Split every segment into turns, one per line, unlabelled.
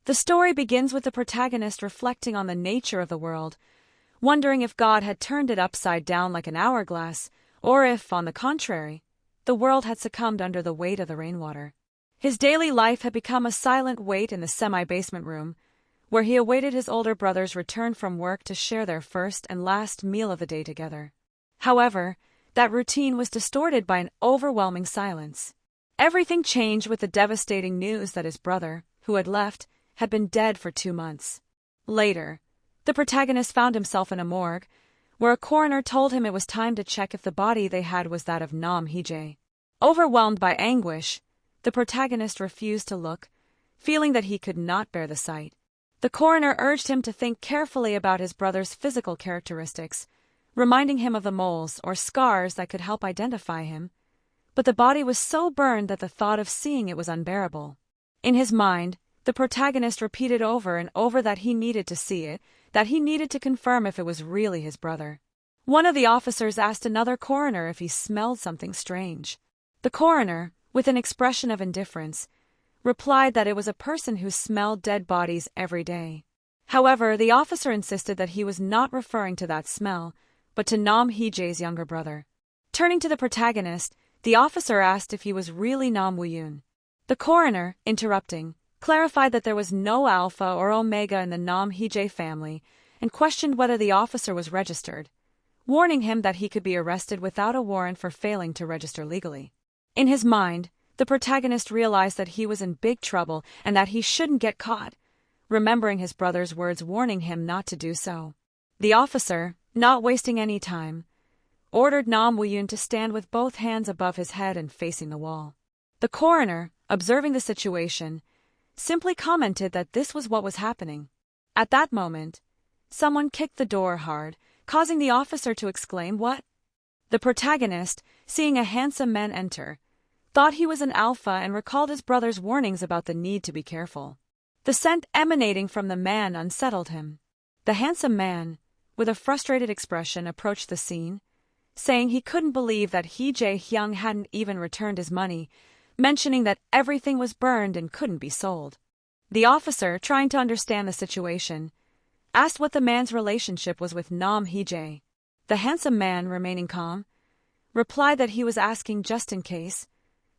The story begins with the protagonist reflecting on the nature of the world, wondering if God had turned it upside down like an hourglass, or if, on the contrary, the world had succumbed under the weight of the rainwater. His daily life had become a silent wait in the semi-basement room, where he awaited his older brother's return from work to share their first and last meal of the day together. However, that routine was distorted by an overwhelming silence. Everything changed with the devastating news that his brother, who had left, had been dead for 2 months. Later, the protagonist found himself in a morgue, where a coroner told him it was time to check if the body they had was that of Nam Hee-jae. Overwhelmed by anguish, the protagonist refused to look, feeling that he could not bear the sight. The coroner urged him to think carefully about his brother's physical characteristics, reminding him of the moles or scars that could help identify him, but the body was so burned that the thought of seeing it was unbearable. In his mind, the protagonist repeated over and over that he needed to see it, that he needed to confirm if it was really his brother. One of the officers asked another coroner if he smelled something strange. The coroner, with an expression of indifference, replied that it was a person who smelled dead bodies every day. However, the officer insisted that he was not referring to that smell, but to Nam Hee-jae's younger brother. Turning to the protagonist, the officer asked if he was really Nam Woo-yoon. The coroner, interrupting, clarified that there was no alpha or omega in the Nam Hee-jae family and questioned whether the officer was registered, warning him that he could be arrested without a warrant for failing to register legally. In his mind, the protagonist realized that he was in big trouble and that he shouldn't get caught, remembering his brother's words warning him not to do so. The officer, not wasting any time, ordered Nam Woo-yoon to stand with both hands above his head and facing the wall. The coroner, observing the situation, simply commented that this was what was happening. At that moment, someone kicked the door hard, causing the officer to exclaim, "What?" The protagonist, seeing a handsome man enter, thought he was an alpha and recalled his brother's warnings about the need to be careful. The scent emanating from the man unsettled him. The handsome man, with a frustrated expression, approached the scene, saying he couldn't believe that Hee-jae-hyung hadn't even returned his money, mentioning that everything was burned and couldn't be sold. The officer, trying to understand the situation, asked what the man's relationship was with Nam Hee-jae. The handsome man, remaining calm, replied that he was asking just in case,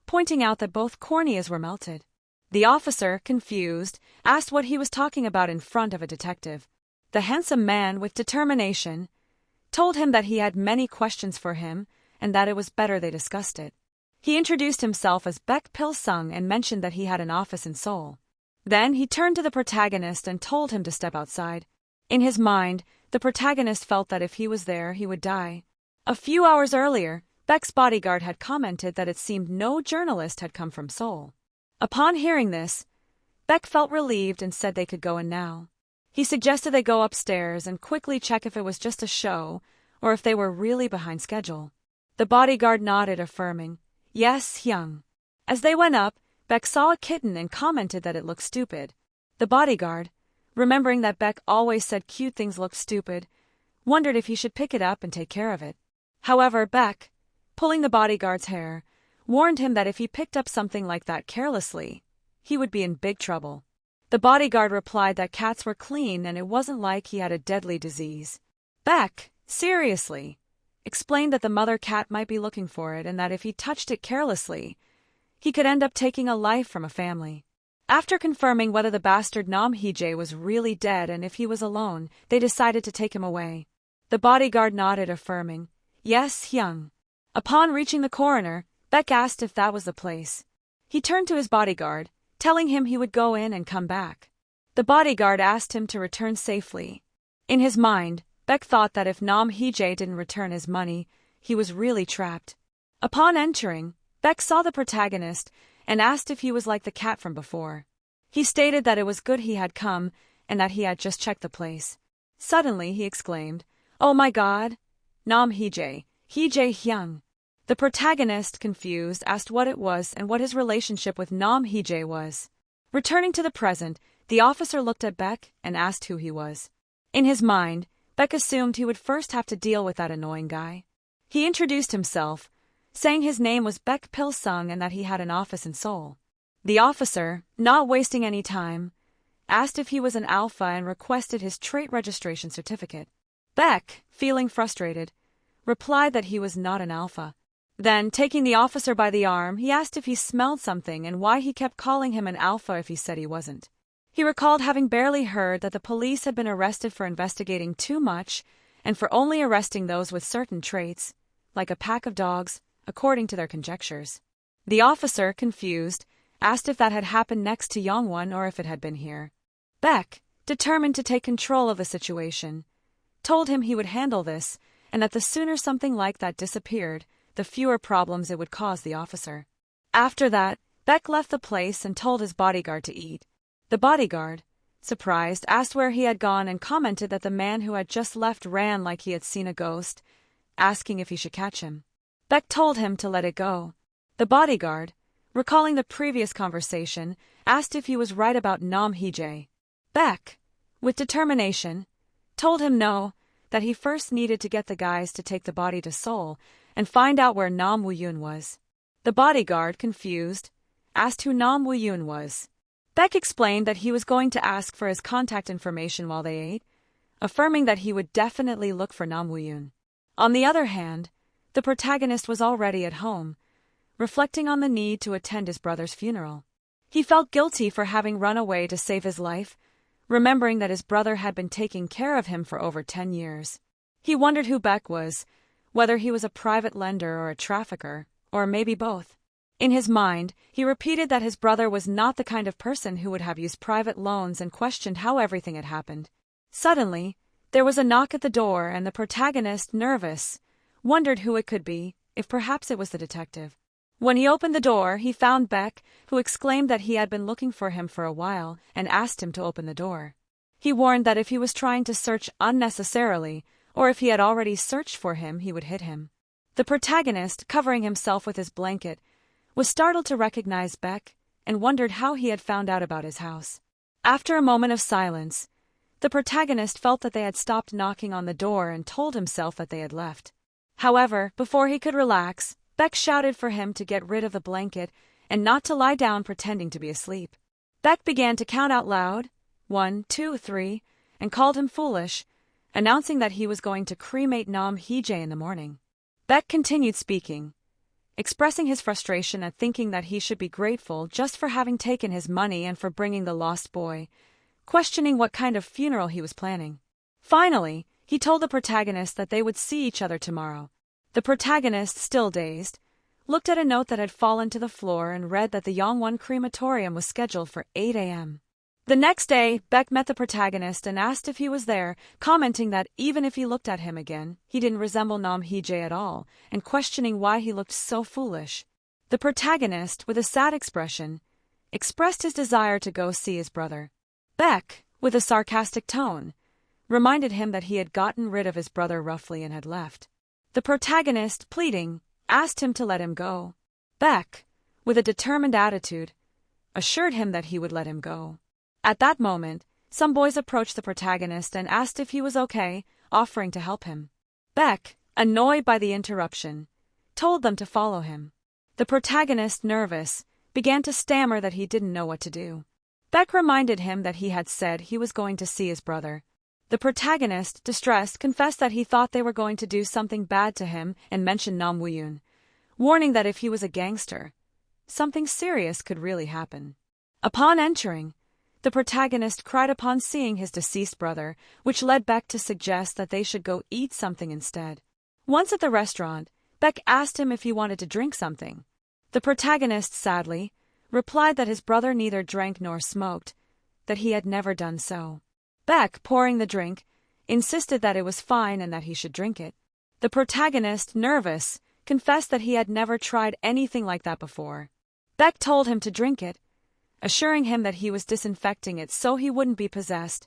pointing out that both corneas were melted. The officer, confused, asked what he was talking about in front of a detective. The handsome man, with determination, told him that he had many questions for him and that it was better they discussed it. He introduced himself as Baek Pil-seung and mentioned that he had an office in Seoul. Then he turned to the protagonist and told him to step outside. In his mind, the protagonist felt that if he was there, he would die. A few hours earlier, Baek's bodyguard had commented that it seemed no journalist had come from Seoul. Upon hearing this, Baek felt relieved and said they could go in now. He suggested they go upstairs and quickly check if it was just a show or if they were really behind schedule. The bodyguard nodded, affirming, "Yes, Hyung." As they went up, Baek saw a kitten and commented that it looked stupid. The bodyguard, remembering that Baek always said cute things looked stupid, wondered if he should pick it up and take care of it. However, Baek, pulling the bodyguard's hair, warned him that if he picked up something like that carelessly, he would be in big trouble. The bodyguard replied that cats were clean and it wasn't like he had a deadly disease. Baek, seriously, explained that the mother cat might be looking for it and that if he touched it carelessly, he could end up taking a life from a family. After confirming whether the bastard Nam Hee-jae was really dead and if he was alone, they decided to take him away. The bodyguard nodded, affirming, "Yes, Hyung." Upon reaching the coroner, Baek asked if that was the place. He turned to his bodyguard, telling him he would go in and come back. The bodyguard asked him to return safely. In his mind, Baek thought that if Nam Hee-jae didn't return his money, he was really trapped. Upon entering, Baek saw the protagonist and asked if he was like the cat from before. He stated that it was good he had come and that he had just checked the place. Suddenly he exclaimed, "Oh my God! Nam Hee-jae, Hee-jae-hyung." The protagonist, confused, asked what it was and what his relationship with Nam Hee-jae was. Returning to the present, the officer looked at Baek and asked who he was. In his mind, Baek assumed he would first have to deal with that annoying guy. He introduced himself, saying his name was Baek Pil-seung and that he had an office in Seoul. The officer, not wasting any time, asked if he was an alpha and requested his trait registration certificate. Baek, feeling frustrated, replied that he was not an alpha. Then, taking the officer by the arm, he asked if he smelled something and why he kept calling him an alpha if he said he wasn't. He recalled having barely heard that the police had been arrested for investigating too much and for only arresting those with certain traits, like a pack of dogs, according to their conjectures. The officer, confused, asked if that had happened next to Yongwon or if it had been here. Baek, determined to take control of the situation, told him he would handle this and that the sooner something like that disappeared, the fewer problems it would cause the officer. After that, Baek left the place and told his bodyguard to eat. The bodyguard, surprised, asked where he had gone and commented that the man who had just left ran like he had seen a ghost, asking if he should catch him. Baek told him to let it go. The bodyguard, recalling the previous conversation, asked if he was right about Nam Hee-jae. Baek, with determination, told him no, that he first needed to get the guys to take the body to Seoul and find out where Nam Woo-yoon was. The bodyguard, confused, asked who Nam Woo-yoon was. Baek explained that he was going to ask for his contact information while they ate, affirming that he would definitely look for Nam Woo-yoon. On the other hand, the protagonist was already at home, reflecting on the need to attend his brother's funeral. He felt guilty for having run away to save his life, remembering that his brother had been taking care of him for over 10 years. He wondered who Baek was, whether he was a private lender or a trafficker, or maybe both. In his mind, he repeated that his brother was not the kind of person who would have used private loans and questioned how everything had happened. Suddenly, there was a knock at the door and the protagonist, nervous, wondered who it could be, if perhaps it was the detective. When he opened the door, he found Baek, who exclaimed that he had been looking for him for a while and asked him to open the door. He warned that if he was trying to search unnecessarily, or if he had already searched for him, he would hit him. The protagonist, covering himself with his blanket, was startled to recognize Baek and wondered how he had found out about his house. After a moment of silence, the protagonist felt that they had stopped knocking on the door and told himself that they had left. However, before he could relax, Baek shouted for him to get rid of the blanket and not to lie down pretending to be asleep. Baek began to count out loud, 1, 2, 3, and called him foolish, announcing that he was going to cremate Nam Hee-jae in the morning. Baek continued speaking, expressing his frustration at thinking that he should be grateful just for having taken his money and for bringing the lost boy, questioning what kind of funeral he was planning. Finally, he told the protagonist that they would see each other tomorrow. The protagonist, still dazed, looked at a note that had fallen to the floor and read that the Yongwon crematorium was scheduled for 8 a.m. The next day, Baek met the protagonist and asked if he was there, commenting that even if he looked at him again, he didn't resemble Nam Hee-jae at all, and questioning why he looked so foolish. The protagonist, with a sad expression, expressed his desire to go see his brother. Baek, with a sarcastic tone, reminded him that he had gotten rid of his brother roughly and had left. The protagonist, pleading, asked him to let him go. Baek, with a determined attitude, assured him that he would let him go. At that moment, some boys approached the protagonist and asked if he was okay, offering to help him. Baek, annoyed by the interruption, told them to follow him. The protagonist, nervous, began to stammer that he didn't know what to do. Baek reminded him that he had said he was going to see his brother. The protagonist, distressed, confessed that he thought they were going to do something bad to him and mentioned Nam Woo-yoon, warning that if he was a gangster, something serious could really happen. Upon entering, the protagonist cried upon seeing his deceased brother, which led Baek to suggest that they should go eat something instead. Once at the restaurant, Baek asked him if he wanted to drink something. The protagonist, sadly, replied that his brother neither drank nor smoked, that he had never done so. Baek, pouring the drink, insisted that it was fine and that he should drink it. The protagonist, nervous, confessed that he had never tried anything like that before. Baek told him to drink it, assuring him that he was disinfecting it so he wouldn't be possessed,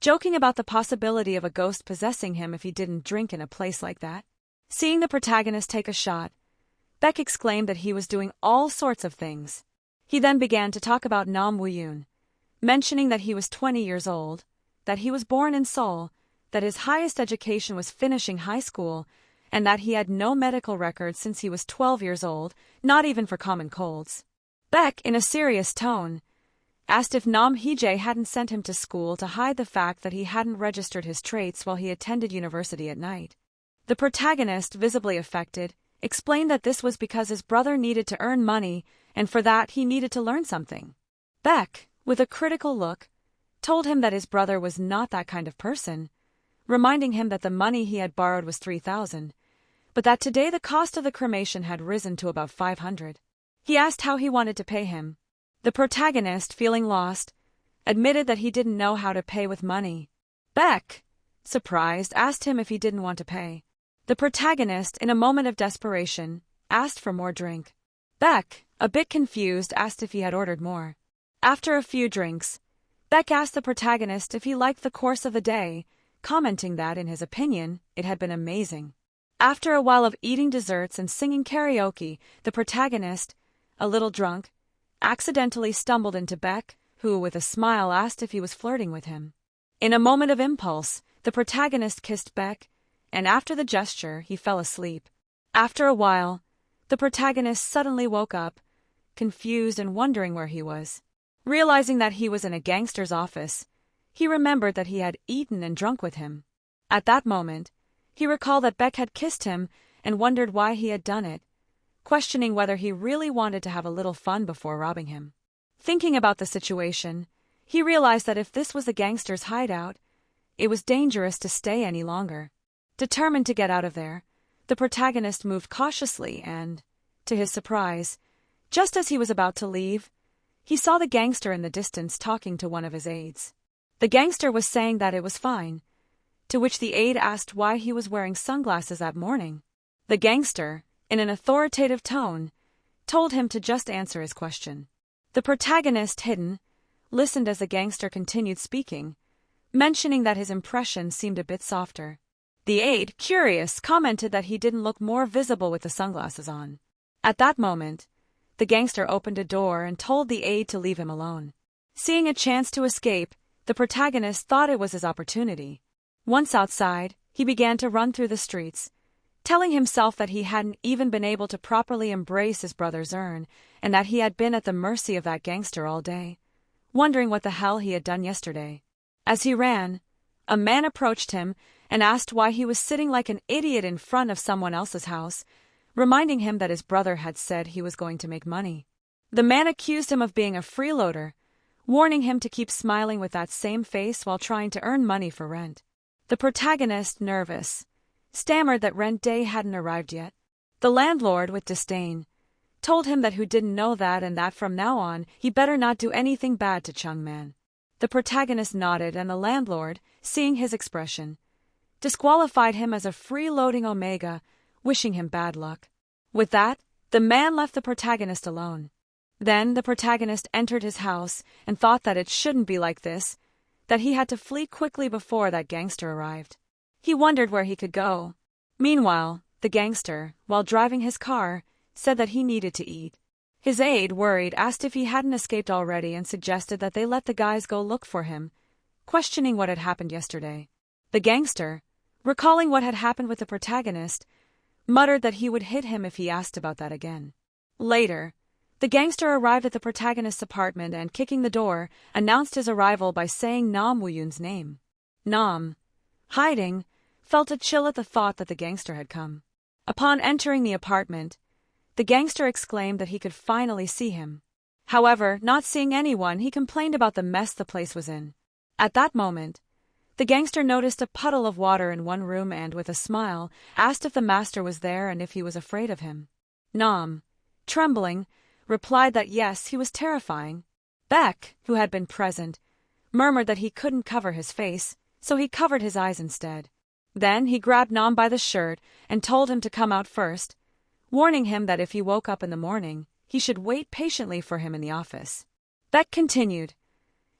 joking about the possibility of a ghost possessing him if he didn't drink in a place like that. Seeing the protagonist take a shot, Baek exclaimed that he was doing all sorts of things. He then began to talk about Nam Woo-yoon, mentioning that he was 20 years old, that he was born in Seoul, that his highest education was finishing high school, and that he had no medical records since he was 12 years old, not even for common colds. Baek, in a serious tone, asked if Nam Hee-jae hadn't sent him to school to hide the fact that he hadn't registered his traits while he attended university at night. The protagonist, visibly affected, explained that this was because his brother needed to earn money, and for that he needed to learn something. Baek, with a critical look, told him that his brother was not that kind of person, reminding him that the money he had borrowed was 3,000, but that today the cost of the cremation had risen to about 500. He asked how he wanted to pay him. The protagonist, feeling lost, admitted that he didn't know how to pay with money. Baek, surprised, asked him if he didn't want to pay. The protagonist, in a moment of desperation, asked for more drink. Baek, a bit confused, asked if he had ordered more. After a few drinks, Baek asked the protagonist if he liked the course of the day, commenting that, in his opinion, it had been amazing. After a while of eating desserts and singing karaoke, the protagonist, a little drunk, accidentally stumbled into Baek, who, with a smile, asked if he was flirting with him. In a moment of impulse, the protagonist kissed Baek, and after the gesture, he fell asleep. After a while, the protagonist suddenly woke up, confused and wondering where he was. Realizing that he was in a gangster's office, he remembered that he had eaten and drunk with him. At that moment, he recalled that Baek had kissed him and wondered why he had done it, questioning whether he really wanted to have a little fun before robbing him. Thinking about the situation, he realized that if this was the gangster's hideout, it was dangerous to stay any longer. Determined to get out of there, the protagonist moved cautiously and, to his surprise, just as he was about to leave, he saw the gangster in the distance talking to one of his aides. The gangster was saying that it was fine, to which the aide asked why he was wearing sunglasses that morning. The gangster, in an authoritative tone, told him to just answer his question. The protagonist, hidden, listened as the gangster continued speaking, mentioning that his impression seemed a bit softer. The aide, curious, commented that he didn't look more visible with the sunglasses on. At that moment, the gangster opened a door and told the aide to leave him alone. Seeing a chance to escape, the protagonist thought it was his opportunity. Once outside, he began to run through the streets, telling himself that he hadn't even been able to properly embrace his brother's urn and that he had been at the mercy of that gangster all day, wondering what the hell he had done yesterday. As he ran, a man approached him and asked why he was sitting like an idiot in front of someone else's house, reminding him that his brother had said he was going to make money. The man accused him of being a freeloader, warning him to keep smiling with that same face while trying to earn money for rent. The protagonist, nervous, stammered that rent day hadn't arrived yet. The landlord, with disdain, told him that who didn't know that and that from now on he better not do anything bad to Chung Man. The protagonist nodded and the landlord, seeing his expression, disqualified him as a freeloading omega, wishing him bad luck. With that, the man left the protagonist alone. Then the protagonist entered his house and thought that it shouldn't be like this, that he had to flee quickly before that gangster arrived. He wondered where he could go. Meanwhile, the gangster, while driving his car, said that he needed to eat. His aide, worried, asked if he hadn't escaped already and suggested that they let the guys go look for him, questioning what had happened yesterday. The gangster, recalling what had happened with the protagonist, muttered that he would hit him if he asked about that again. Later, the gangster arrived at the protagonist's apartment and, kicking the door, announced his arrival by saying Nam Woo-yoon's name. Nam, hiding, felt a chill at the thought that the gangster had come. Upon entering the apartment, the gangster exclaimed that he could finally see him. However, not seeing anyone, he complained about the mess the place was in. At that moment, the gangster noticed a puddle of water in one room and, with a smile, asked if the master was there and if he was afraid of him. Nam, trembling, replied that yes, he was terrifying. Baek, who had been present, murmured that he couldn't cover his face, so he covered his eyes instead. Then he grabbed Nam by the shirt and told him to come out first, warning him that if he woke up in the morning, he should wait patiently for him in the office. Baek continued,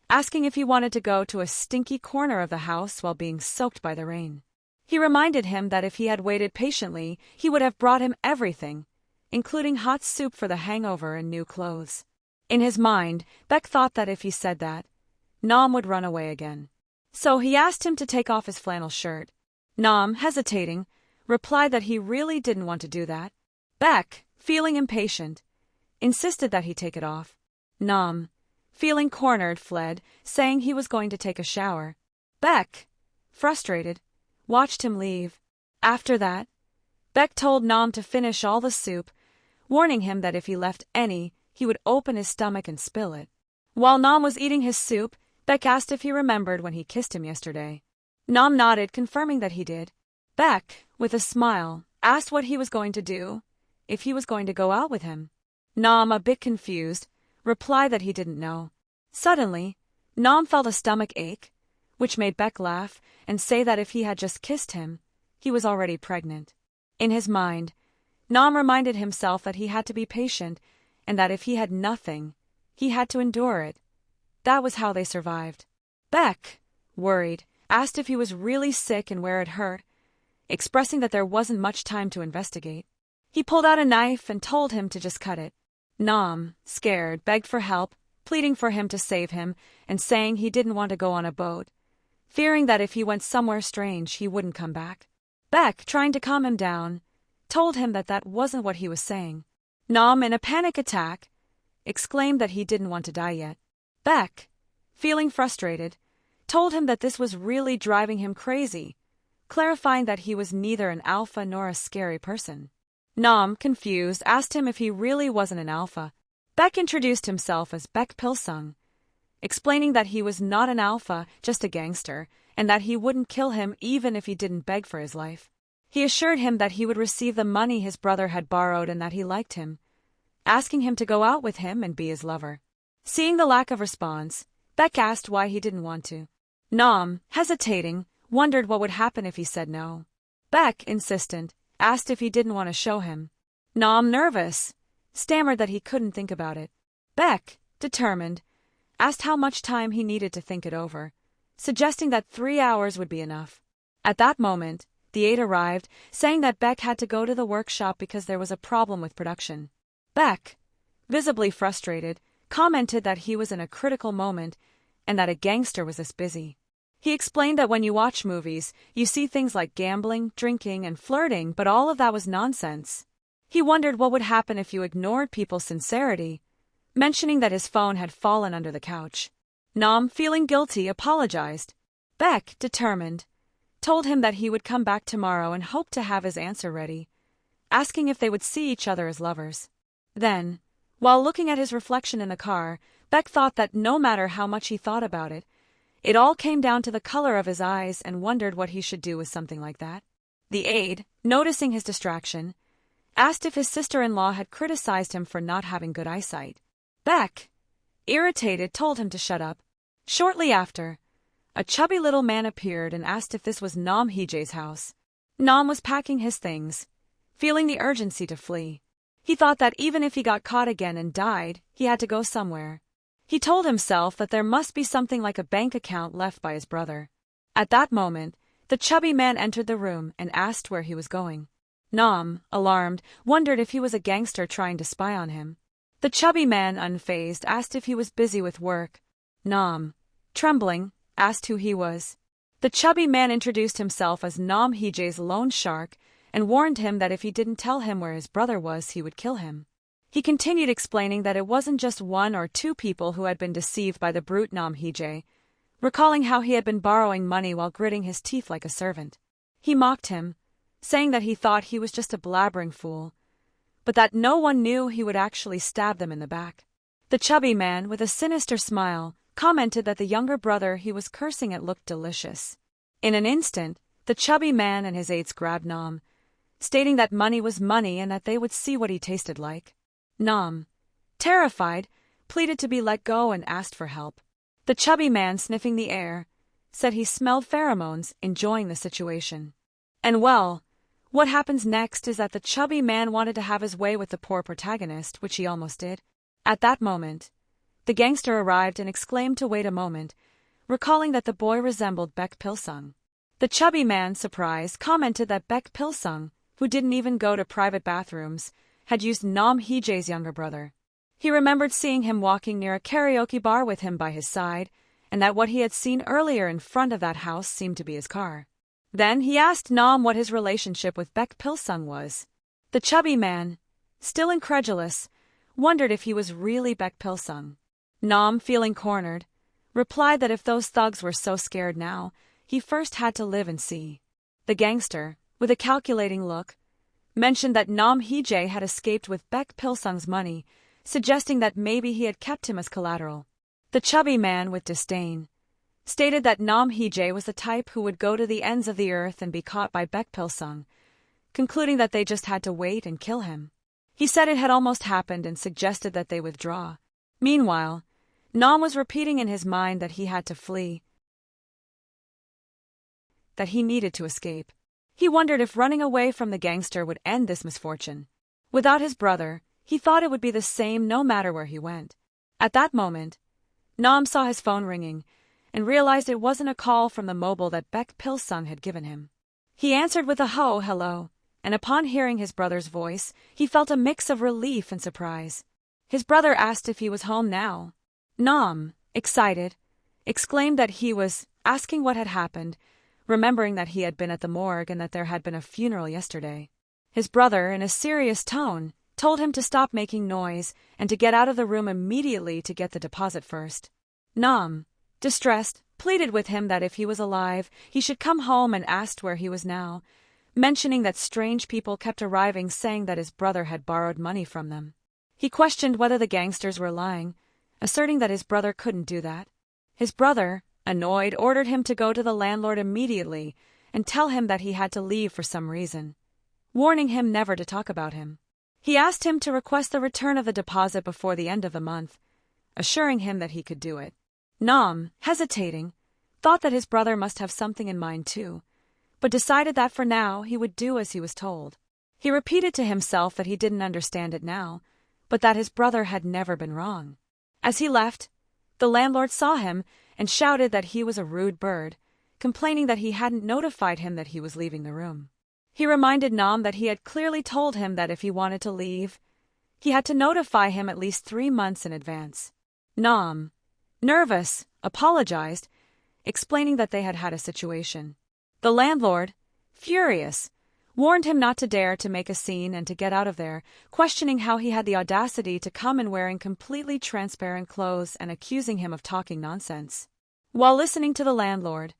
asking if he wanted to go to a stinky corner of the house while being soaked by the rain. He reminded him that if he had waited patiently, he would have brought him everything, including hot soup for the hangover and new clothes. In his mind, Baek thought that if he said that, Nam would run away again. So he asked him to take off his flannel shirt. Nam, hesitating, replied that he really didn't want to do that. Baek, feeling impatient, insisted that he take it off. Nam, feeling cornered, fled, saying he was going to take a shower. Baek, frustrated, watched him leave. After that, Baek told Nam to finish all the soup, warning him that if he left any, he would open his stomach and spill it. While Nam was eating his soup, Baek asked if he remembered when he kissed him yesterday. Nam nodded, confirming that he did. Baek, with a smile, asked what he was going to do, if he was going to go out with him. Nam, a bit confused, replied that he didn't know. Suddenly, Nam felt a stomach ache, which made Baek laugh and say that if he had just kissed him, he was already pregnant. In his mind, Nam reminded himself that he had to be patient and that if he had nothing, he had to endure it. That was how they survived. Baek, worried, asked if he was really sick and where it hurt, expressing that there wasn't much time to investigate. He pulled out a knife and told him to just cut it. Nam, scared, begged for help, pleading for him to save him and saying he didn't want to go on a boat, fearing that if he went somewhere strange he wouldn't come back. Baek, trying to calm him down, told him that that wasn't what he was saying. Nam, in a panic attack, exclaimed that he didn't want to die yet. Baek, feeling frustrated, told him that this was really driving him crazy, clarifying that he was neither an alpha nor a scary person. Nam, confused, asked him if he really wasn't an alpha. Baek introduced himself as Baek Pil-seung, explaining that he was not an alpha, just a gangster, and that he wouldn't kill him even if he didn't beg for his life. He assured him that he would receive the money his brother had borrowed and that he liked him, asking him to go out with him and be his lover. Seeing the lack of response, Baek asked why he didn't want to. Nam, hesitating, wondered what would happen if he said no. Baek, insistent, asked if he didn't want to show him. Nam, nervous, stammered that he couldn't think about it. Baek, determined, asked how much time he needed to think it over, suggesting that 3 hours would be enough. At that moment, the aide arrived, saying that Baek had to go to the workshop because there was a problem with production. Baek, visibly frustrated, commented that he was in a critical moment and that a gangster was this busy. He explained that when you watch movies, you see things like gambling, drinking, and flirting, but all of that was nonsense. He wondered what would happen if you ignored people's sincerity, mentioning that his phone had fallen under the couch. Nam, feeling guilty, apologized. Baek, determined, told him that he would come back tomorrow and hoped to have his answer ready, asking if they would see each other as lovers. Then, while looking at his reflection in the car, Baek thought that no matter how much he thought about it, it all came down to the color of his eyes and wondered what he should do with something like that. The aide, noticing his distraction, asked if his sister-in-law had criticized him for not having good eyesight. Baek, irritated, told him to shut up. Shortly after, a chubby little man appeared and asked if this was Nam Heejae's house. Nam was packing his things, feeling the urgency to flee. He thought that even if he got caught again and died, he had to go somewhere. He told himself that there must be something like a bank account left by his brother. At that moment, the chubby man entered the room and asked where he was going. Nam, alarmed, wondered if he was a gangster trying to spy on him. The chubby man, unfazed, asked if he was busy with work. Nam, trembling, asked who he was. The chubby man introduced himself as Nam Heejae's loan shark and warned him that if he didn't tell him where his brother was, he would kill him. He continued explaining that it wasn't just 1 or 2 people who had been deceived by the brute Nam Heejae, recalling how he had been borrowing money while gritting his teeth like a servant. He mocked him, saying that he thought he was just a blabbering fool, but that no one knew he would actually stab them in the back. The chubby man, with a sinister smile, commented that the younger brother he was cursing at looked delicious. In an instant, the chubby man and his aides grabbed Nam, stating that money was money and that they would see what he tasted like. Nam, terrified, pleaded to be let go and asked for help. The chubby man, sniffing the air, said he smelled pheromones, enjoying the situation. And well, what happens next is that the chubby man wanted to have his way with the poor protagonist, which he almost did. At that moment, the gangster arrived and exclaimed to wait a moment, recalling that the boy resembled Baek Pil-seung. The chubby man, surprised, commented that Baek Pil-seung, who didn't even go to private bathrooms, had used Nam Heejae's younger brother. He remembered seeing him walking near a karaoke bar with him by his side, and that what he had seen earlier in front of that house seemed to be his car. Then he asked Nam what his relationship with Baek Pil-seung was. The chubby man, still incredulous, wondered if he was really Baek Pil-seung. Nam, feeling cornered, replied that if those thugs were so scared now, he first had to live and see. The gangster, with a calculating look, mentioned that Nam Hee-jae had escaped with Baek Pil-seung's money, suggesting that maybe he had kept him as collateral. The chubby man, with disdain, stated that Nam Hee-jae was the type who would go to the ends of the earth and be caught by Baek Pil-seung, concluding that they just had to wait and kill him. He said it had almost happened and suggested that they withdraw. Meanwhile, Nam was repeating in his mind that he had to flee, that he needed to escape. He wondered if running away from the gangster would end this misfortune. Without his brother, he thought it would be the same no matter where he went. At that moment, Nam saw his phone ringing and realized it wasn't a call from the mobile that Baek Pil-seung had given him. He answered with a hello, and upon hearing his brother's voice, he felt a mix of relief and surprise. His brother asked if he was home now. Nam, excited, exclaimed that he was asking what had happened, remembering that he had been at the morgue and that there had been a funeral yesterday. His brother, in a serious tone, told him to stop making noise and to get out of the room immediately to get the deposit first. Nam, distressed, pleaded with him that if he was alive, he should come home and asked where he was now, mentioning that strange people kept arriving saying that his brother had borrowed money from them. He questioned whether the gangsters were lying, asserting that his brother couldn't do that. His brother, annoyed, ordered him to go to the landlord immediately and tell him that he had to leave for some reason, warning him never to talk about him. He asked him to request the return of the deposit before the end of the month, assuring him that he could do it. Nam, hesitating, thought that his brother must have something in mind too, but decided that for now he would do as he was told. He repeated to himself that he didn't understand it now, but that his brother had never been wrong. As he left, the landlord saw him and shouted that he was a rude bird, complaining that he hadn't notified him that he was leaving the room. He reminded Nam that he had clearly told him that if he wanted to leave, he had to notify him at least 3 months in advance. Nam, nervous, apologized, explaining that they had had a situation. The landlord, furious, warned him not to dare to make a scene and to get out of there, questioning how he had the audacity to come in wearing completely transparent clothes and accusing him of talking nonsense. While listening to the landlord,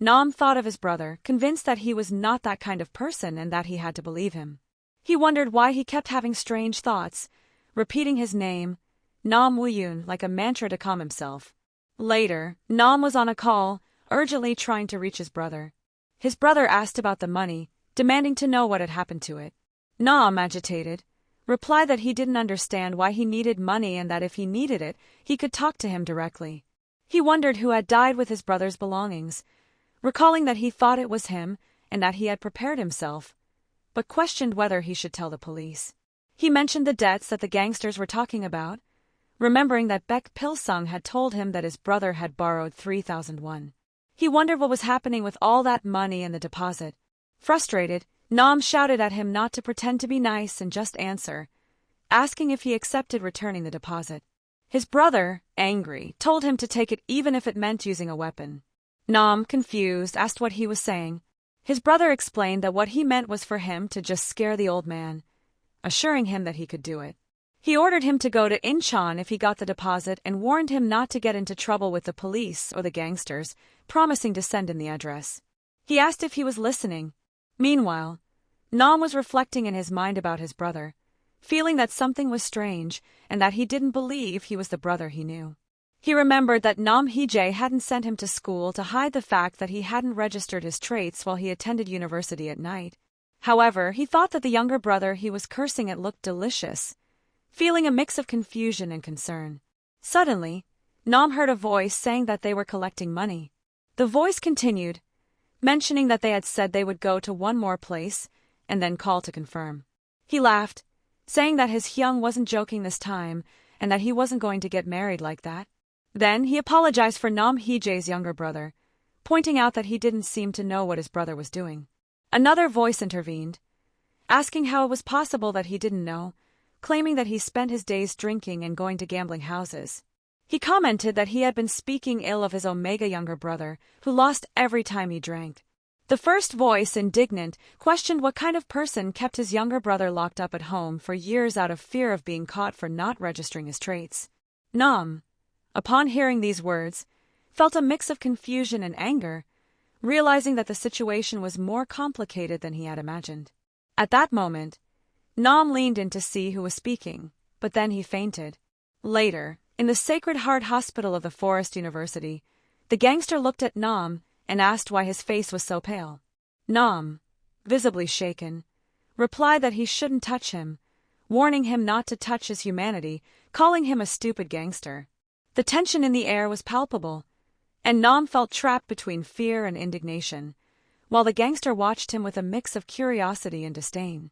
Nam thought of his brother, convinced that he was not that kind of person and that he had to believe him. He wondered why he kept having strange thoughts, repeating his name, Nam Woo-yoon, like a mantra to calm himself. Later, Nam was on a call, urgently trying to reach his brother. His brother asked about the money, demanding to know what had happened to it. Nam, agitated, replied that he didn't understand why he needed money and that if he needed it, he could talk to him directly. He wondered who had died with his brother's belongings, recalling that he thought it was him and that he had prepared himself, but questioned whether he should tell the police. He mentioned the debts that the gangsters were talking about, remembering that Baek Pil-seung had told him that his brother had borrowed 3,000 won. He wondered what was happening with all that money and the deposit. Frustrated, Nam shouted at him not to pretend to be nice and just answer, asking if he accepted returning the deposit. His brother, angry, told him to take it even if it meant using a weapon. Nam, confused, asked what he was saying. His brother explained that what he meant was for him to just scare the old man, assuring him that he could do it. He ordered him to go to Incheon if he got the deposit and warned him not to get into trouble with the police or the gangsters, promising to send him the address. He asked if he was listening. Meanwhile, Nam was reflecting in his mind about his brother, feeling that something was strange and that he didn't believe he was the brother he knew. He remembered that Nam Hee-jae hadn't sent him to school to hide the fact that he hadn't registered his traits while he attended university at night. However, he thought that the younger brother he was cursing at looked delicious, feeling a mix of confusion and concern. Suddenly, Nam heard a voice saying that they were collecting money. The voice continued, mentioning that they had said they would go to one more place and then call to confirm. He laughed, saying that his Hyung wasn't joking this time and that he wasn't going to get married like that. Then he apologized for Nam Hee-jae's younger brother, pointing out that he didn't seem to know what his brother was doing. Another voice intervened, asking how it was possible that he didn't know, claiming that he spent his days drinking and going to gambling houses. He commented that he had been speaking ill of his Omega younger brother, who lost every time he drank. The first voice, indignant, questioned what kind of person kept his younger brother locked up at home for years out of fear of being caught for not registering his traits. Nam, Upon hearing these words, felt a mix of confusion and anger, realizing that the situation was more complicated than he had imagined. At that moment, Nam leaned in to see who was speaking, but then he fainted. Later, in the Sacred Heart Hospital of the Forest University, the gangster looked at Nam and asked why his face was so pale. Nam, visibly shaken, replied that he shouldn't touch him, warning him not to touch his humanity, calling him a stupid gangster. The tension in the air was palpable, and Nam felt trapped between fear and indignation, while the gangster watched him with a mix of curiosity and disdain.